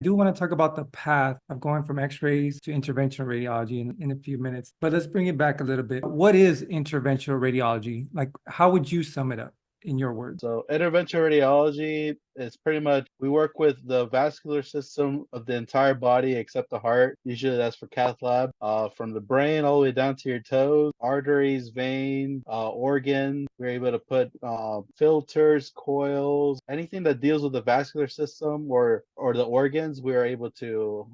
I do want to talk about the path of going from x-rays to interventional radiology in a few minutes, but let's bring it back a little bit. What is interventional radiology? Like, how would you sum it up in your words? So interventional radiology is pretty much we work with the vascular system of the entire body except the heart. Usually that's for cath lab. From the brain all the way down to your toes, arteries, veins, organs. We're able to put filters, coils, anything that deals with the vascular system or the organs. We are able to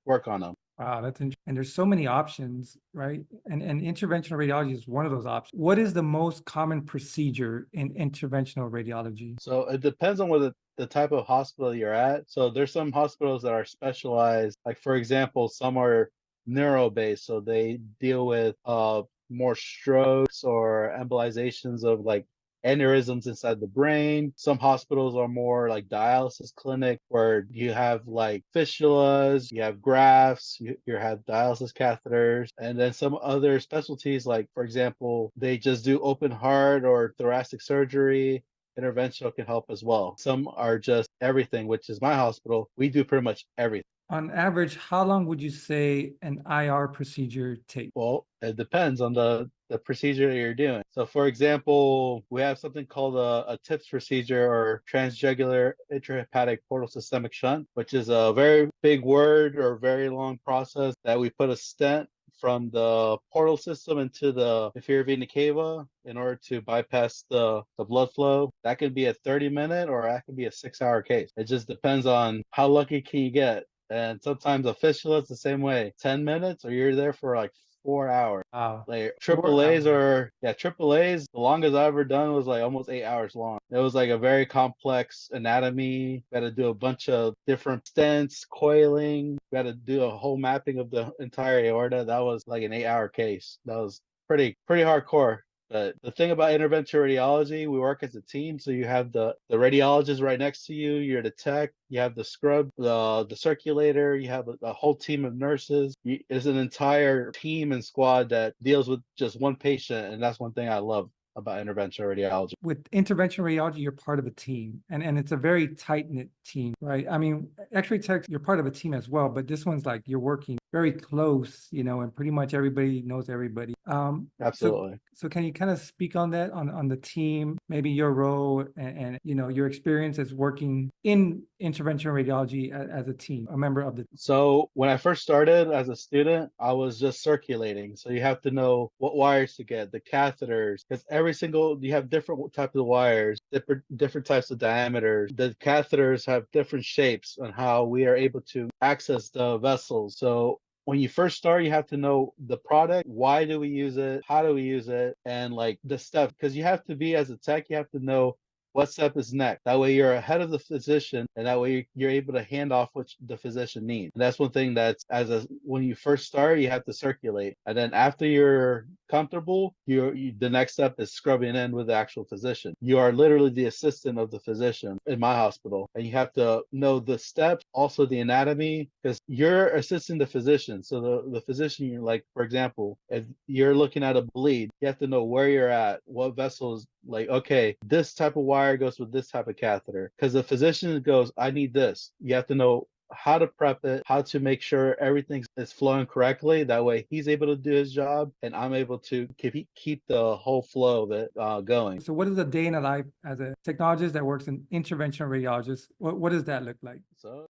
work on them. Wow, that's interesting. And there's so many options, right? And interventional radiology is one of those options. What is the most common procedure in interventional radiology? So it depends on what the type of hospital you're at. So there's some hospitals that are specialized, like for example, some are neuro-based, so they deal with more strokes or embolizations of like aneurysms inside the brain. Some hospitals are more like dialysis clinic where you have like fistulas, you have grafts, you have dialysis catheters, and then some other specialties like for example, they just do open heart or thoracic surgery. Interventional can help as well. Some are just everything, which is my hospital. We do pretty much everything. On average, how long would you say an IR procedure takes? Well, it depends on the procedure that you're doing. So, for example, we have something called a TIPS procedure or transjugular intrahepatic portal systemic shunt, which is a very big word or very long process that we put a stent from the portal system into the inferior vena cava in order to bypass the blood flow. That could be a 30-minute or that could be a 6-hour case. It just depends on how lucky can you get. And sometimes a fistula is the same way. 10 minutes or you're there for like 4 hours. Wow. Like Four triple A's hours. or yeah, triple A's, the longest I ever done was like almost 8 hours long. It was like a very complex anatomy. We had to do a bunch of different stents, coiling. We had to do a whole mapping of the entire aorta. That was like an 8-hour case. That was pretty hardcore. But the thing about interventional radiology, we work as a team. So you have the radiologist right next to you, you're the tech, you have the scrub, the circulator, you have a whole team of nurses. It's an entire team and squad that deals with just one patient. And that's one thing I love about interventional radiology. With interventional radiology, you're part of a team, and it's a very tight-knit team, right? I mean, XRayTech, you're part of a team as well, but this one's like you're working very close, and pretty much everybody knows everybody. So Absolutely. so can you kind of speak on that, on the team, maybe your role and your experience as working in interventional radiology as a team, a member of the. So when I first started as a student, I was just circulating. So you have to know what wires to get, the catheters, because you have different types of wires, different types of diameters. The catheters have different shapes on how we are able to access the vessels. So when you first start, you have to know the product, why do we use it, how do we use it, and like the steps, because you have to be as a tech, you have to know what step is next. That way you're ahead of the physician, and that way you're able to hand off what the physician needs. And that's one thing that's when you first start, you have to circulate, and then after you're comfortable, the next step is scrubbing in with the actual physician. You are literally the assistant of the physician in my hospital, and you have to know the steps, also the anatomy, because you're assisting the physician. So the physician, you're like, for example, if you're looking at a bleed, you have to know where you're at, what vessels, like, okay, this type of wire goes with this type of catheter. Because the physician goes, I need this. You have to know how to prep it, how to make sure everything is flowing correctly. That way he's able to do his job and I'm able to keep the whole flow of it going. So what is a day in a life as a technologist that works in interventional radiologist? What does that look like? So